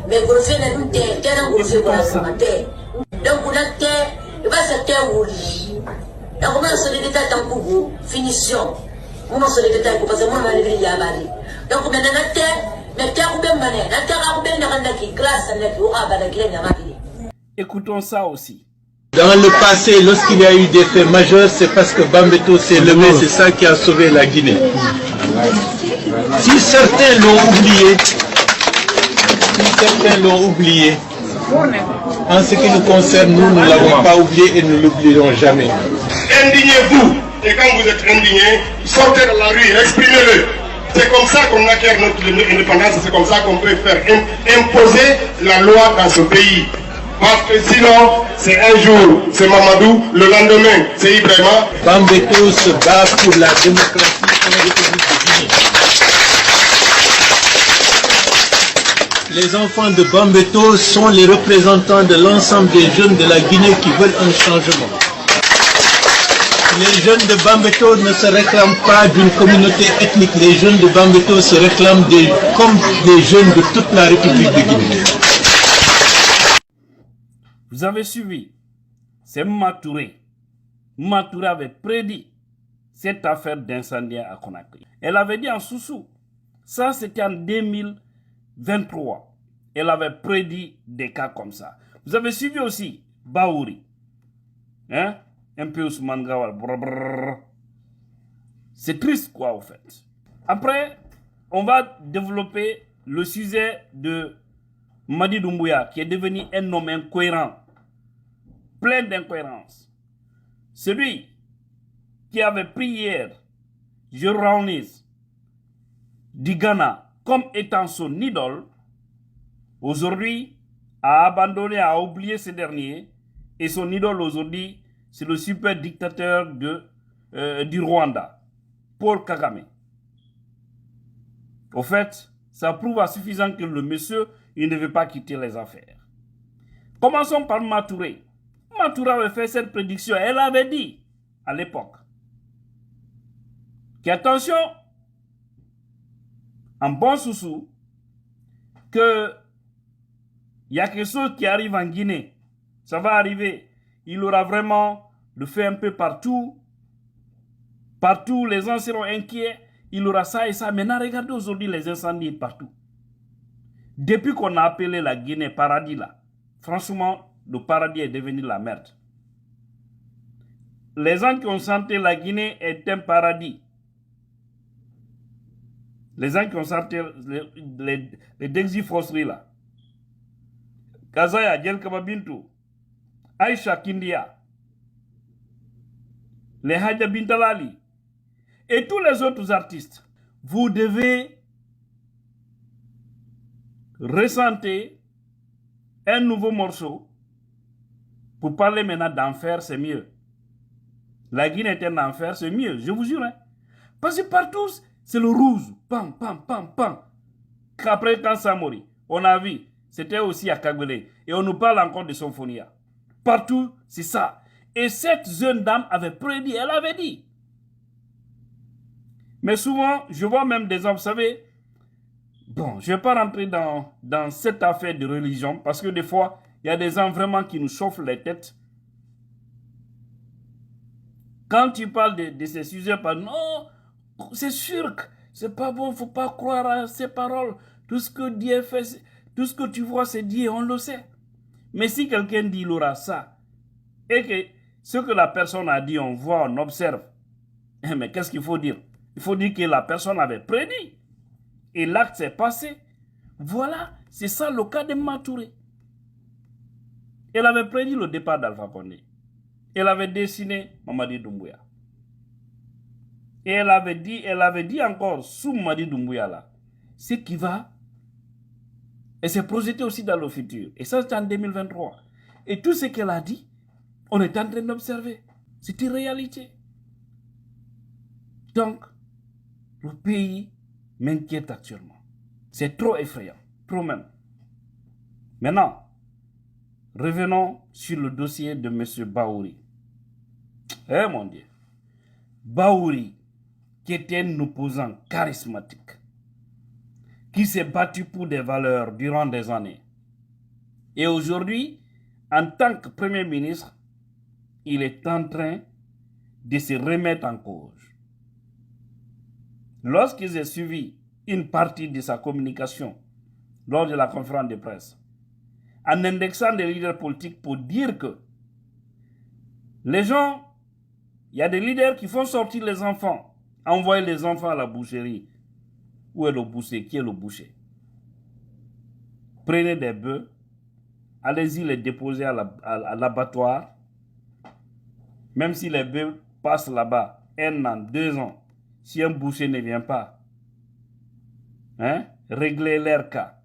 Mais gros n'est nous t'es un gros fait pour la santé. Donc on a terre, il va se terre rouler. Donc on a ce détail en cours, finition. On a ce détail parce que moi on a levé y a bali. Donc on a la terre, mais terre ou bien mané, la terre ou bien n'a qui grâce à la qui aura balagé la machine. Écoutons ça aussi. Dans le passé, lorsqu'il y a eu des faits majeurs, c'est parce que Bambeto s'est levé, c'est ça qui a sauvé la Guinée. Si certains l'ont oublié, en ce qui nous concerne, nous ne l'avons pas oublié et nous ne l'oublierons jamais. Indignez-vous, et quand vous êtes indigné, sortez dans la rue, exprimez-le. C'est comme ça qu'on acquiert notre indépendance, c'est comme ça qu'on peut faire imposer la loi dans ce pays. Parce que sinon, c'est un jour, c'est Mamadou, le lendemain, c'est Ibrahima. Bambeto se bat pour la démocratie en République de Guinée. Les enfants de Bambeto sont les représentants de l'ensemble des jeunes de la Guinée qui veulent un changement. Les jeunes de Bambeto ne se réclament pas d'une communauté ethnique. Les jeunes de Bambeto se réclament comme des jeunes de toute la République de Guinée. Vous avez suivi, c'est Matouré. Matouré avait prédit cette affaire d'incendie à Conakry. Elle avait dit en sous-sous, ça c'était en 2023. Elle avait prédit des cas comme ça. Vous avez suivi aussi Baouri. Hein? Un peu Ousmane Gawal. C'est triste quoi au fait. Après, on va développer le sujet de Madi Doumbouya, qui est devenu un homme incohérent, plein d'incohérences. Celui qui avait pris hier Rawlings du Ghana comme étant son idole, aujourd'hui a abandonné, a oublié ce dernier, et son idole aujourd'hui, c'est le super dictateur du Rwanda, Paul Kagame. Au fait, ça prouve à suffisant que le monsieur, il ne veut pas quitter les affaires. Commençons par Matouré. Matouré avait fait cette prédiction. Elle avait dit, à l'époque, qu'attention, en bon sous-sous, que il y a quelque chose qui arrive en Guinée. Ça va arriver. Il aura vraiment le feu un peu partout. Partout, les gens seront inquiets. Il aura ça et ça. Maintenant, regardez aujourd'hui les incendies partout. Depuis qu'on a appelé la Guinée paradis là, franchement, le paradis est devenu la merde. Les gens qui ont senti la Guinée est un paradis. Les gens qui ont senti les Dexifosseries là. Kazaya, Djelkaba Bintou, Aïcha Kindia, les Hadja Bintalali et tous les autres artistes. Vous devez ressentir un nouveau morceau pour parler maintenant d'enfer, c'est mieux. La Guinée est un enfer, c'est mieux, je vous jure. Hein. Parce que partout, c'est le rouge. Pam, pam, pam, pam. Après, quand Samori, on a vu, c'était aussi à Kagwele. Et on nous parle encore de Symphonia. Partout, c'est ça. Et cette jeune dame avait prédit, elle avait dit. Mais souvent, je vois même des hommes, vous savez, bon, je ne vais pas rentrer dans cette affaire de religion, parce que des fois, il y a des gens vraiment qui nous chauffent les têtes. Quand tu parles de ces sujets, non, c'est sûr que c'est pas bon, il ne faut pas croire à ces paroles. Tout ce que Dieu fait, tout ce que tu vois, c'est Dieu, on le sait. Mais si quelqu'un dit il aura ça, et que ce que la personne a dit, on voit, on observe, mais qu'est-ce qu'il faut dire? Il faut dire que la personne avait prédit. Et l'acte s'est passé. Voilà, c'est ça le cas de Matouré. Elle avait prédit le départ d'Alpha Condé. Elle avait dessiné Mamadi Doumbouya. Et elle avait dit encore sous Mamadi Doumbouya là, ce qui va. Et s'est projeté aussi dans le futur. Et ça, c'est en 2023. Et tout ce qu'elle a dit, on est en train d'observer. C'est une réalité. Donc, le pays m'inquiète actuellement. C'est trop effrayant. Trop même. Maintenant, revenons sur le dossier de M. Baouri. Eh mon Dieu. Baouri, qui était un opposant charismatique, qui s'est battu pour des valeurs durant des années. Et aujourd'hui, en tant que Premier ministre, il est en train de se remettre en cause. Lorsque j'ai suivi une partie de sa communication lors de la conférence de presse, en indexant des leaders politiques pour dire que les gens, il y a des leaders qui font sortir les enfants, envoyer les enfants à la boucherie. Où est le boucher? Qui est le boucher? Prenez des bœufs, allez-y les déposer à l'abattoir. Même si les bœufs passent là-bas 1 an, 2 ans, si un boucher ne vient pas, régler leur cas,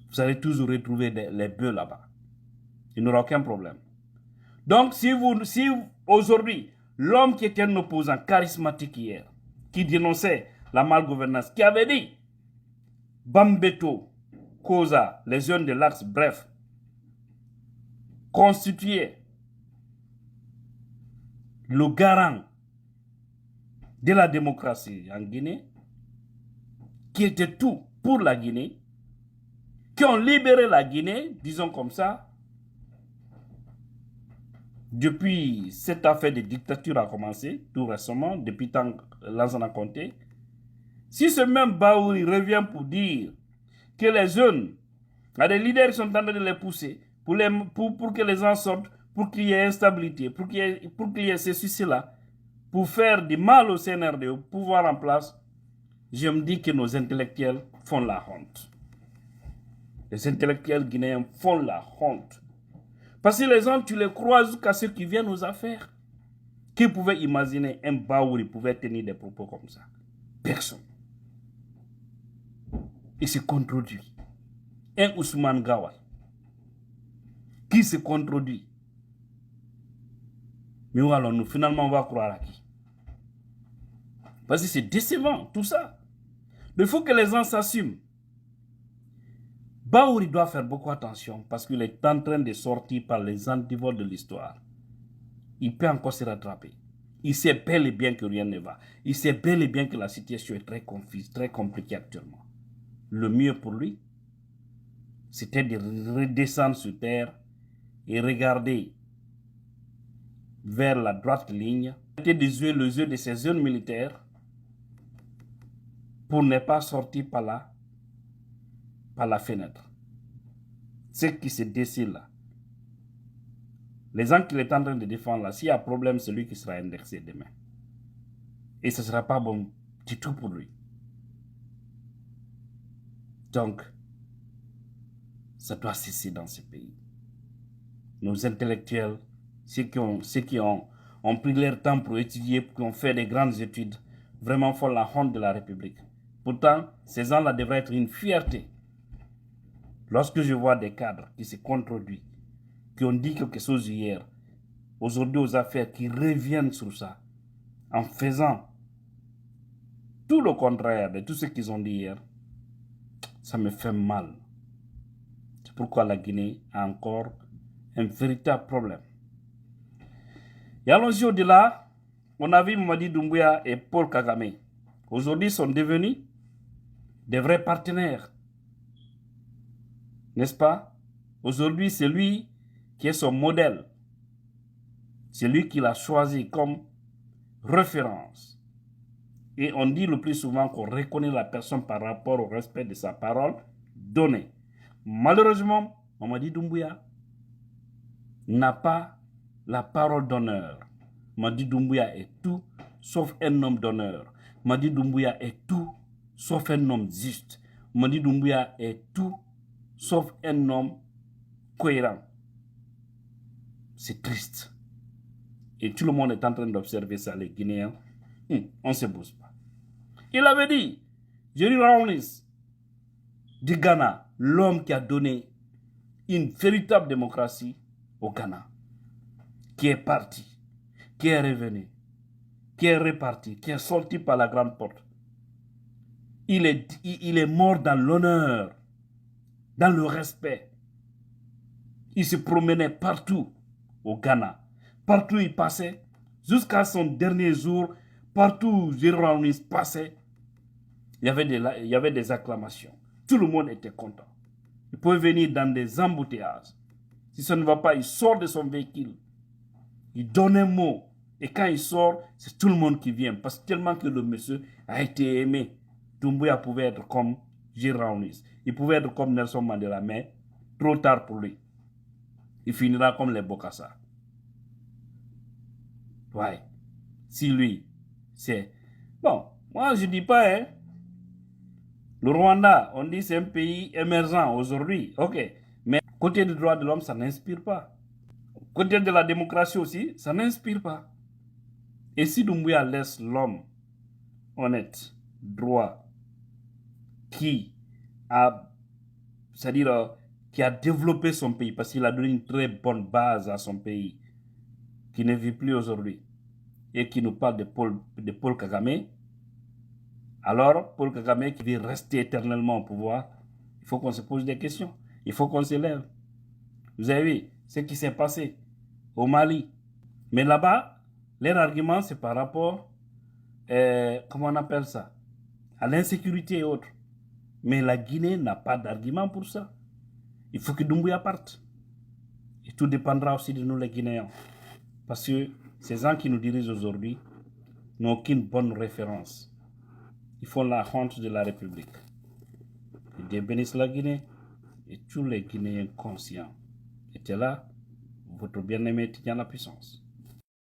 vous allez toujours retrouver les bœufs là-bas. Il n'y aura aucun problème. Donc, si aujourd'hui, l'homme qui était un opposant charismatique hier, qui dénonçait la malgouvernance, qui avait dit Bambeto, Koza, les jeunes de l'Axe, bref, constituait le garant de la démocratie en Guinée, qui était tout pour la Guinée, qui ont libéré la Guinée, disons comme ça, depuis cette affaire de dictature a commencé, tout récemment, depuis tant que Lansana Conté. Si ce même Baouri revient pour dire que les jeunes, il y a des leaders qui sont en train de les pousser pour que les gens sortent, pour qu'il y ait instabilité, pour qu'il y ait ceci, cela, pour faire du mal au CNRD, au pouvoir en place, je me dis que nos intellectuels font la honte. Les intellectuels guinéens font la honte. Parce que les gens, tu les crois jusqu'à ceux qui viennent aux affaires. Qui pouvait imaginer un Baouri pouvait tenir des propos comme ça? Personne. Il se contredit. Un Ousmane Gawai qui se contredit. Mais où allons-nous? Finalement, on va croire à qui? Parce que c'est décevant, tout ça. Il faut que les gens s'assument. Baouri doit faire beaucoup attention parce qu'il est en train de sortir par les antivols de l'histoire. Il peut encore se rattraper. Il sait bel et bien que rien ne va. Il sait bel et bien que la situation est très confuse, très compliquée actuellement. Le mieux pour lui, c'était de redescendre sur terre et regarder vers la droite ligne, de jouer le jeu de ces jeunes militaires pour ne pas sortir par la fenêtre. Ce qui se décide là, les gens qu'il est en train de défendre là, s'il y a problème, c'est lui qui sera indexé demain. Et ce ne sera pas bon du tout pour lui. Donc, ça doit cesser dans ce pays. Nos intellectuels, ceux qui ont pris leur temps pour étudier, qui ont fait des grandes études, vraiment font la honte de la République. Pourtant, ces gens-là devraient être une fierté. Lorsque je vois des cadres qui se contredisent, qui ont dit quelque chose hier, aujourd'hui aux affaires, qui reviennent sur ça, en faisant tout le contraire de tout ce qu'ils ont dit hier, ça me fait mal. C'est pourquoi la Guinée a encore un véritable problème. Et allons-y au-delà, on a vu Mamadi Doumbouya et Paul Kagame. Aujourd'hui, sont devenus des vrais partenaires. N'est-ce pas? Aujourd'hui, c'est lui qui est son modèle. C'est lui qui l'a choisi comme référence. Et on dit le plus souvent qu'on reconnaît la personne par rapport au respect de sa parole donnée. Malheureusement, Mamadi Doumbouya n'a pas la parole d'honneur. Mamadi Doumbouya est tout sauf un homme d'honneur. Mamadi Doumbouya est tout sauf un homme juste. Mamadi Doumbouya est tout sauf un homme cohérent. C'est triste. Et tout le monde est en train d'observer ça, les Guinéens. On ne se bouge pas. Il avait dit, Jerry Rawlings du Ghana, l'homme qui a donné une véritable démocratie au Ghana, qui est parti, qui est revenu, qui est reparti, qui est sorti par la grande porte. Il est mort dans l'honneur, dans le respect. Il se promenait partout au Ghana. Partout où il passait, jusqu'à son dernier jour, partout où Jerry Rawlings passait, il il y avait des acclamations. Tout le monde était content. Il pouvait venir dans des embouteillages. Si ça ne va pas, il sort de son véhicule. Il donne un mot. Et quand il sort, c'est tout le monde qui vient. Parce que tellement que le monsieur a été aimé. Doumbouya pouvait être comme Giraunis. Il pouvait être comme Nelson Mandela, mais trop tard pour lui. Il finira comme les Bokassa. Ouais. Si lui, c'est... Bon, moi je dis pas, hein. Le Rwanda, on dit c'est un pays émergent aujourd'hui. Ok. Mais côté des droits de l'homme, ça n'inspire pas. Côté de la démocratie aussi, ça n'inspire pas. Et si Doumbouya laisse l'homme honnête, droit, qui a, c'est-à-dire, qui a développé son pays, parce qu'il a donné une très bonne base à son pays, qui ne vit plus aujourd'hui, et qui nous parle de Paul Kagame, alors Paul Kagame qui veut rester éternellement au pouvoir, il faut qu'on se pose des questions, il faut qu'on se lève. Vous avez vu ce qui s'est passé au Mali. Mais là-bas, leur argument, c'est par rapport, comment on appelle ça, à l'insécurité et autres. Mais la Guinée n'a pas d'argument pour ça. Il faut que Doumbouya parte. Et tout dépendra aussi de nous les Guinéens. Parce que ces gens qui nous dirigent aujourd'hui n'ont aucune bonne référence. Ils font la honte de la République. Et Dieu bénisse la Guinée et tous les Guinéens conscients. Était là, votre bien-aimé Tidjana Puissance.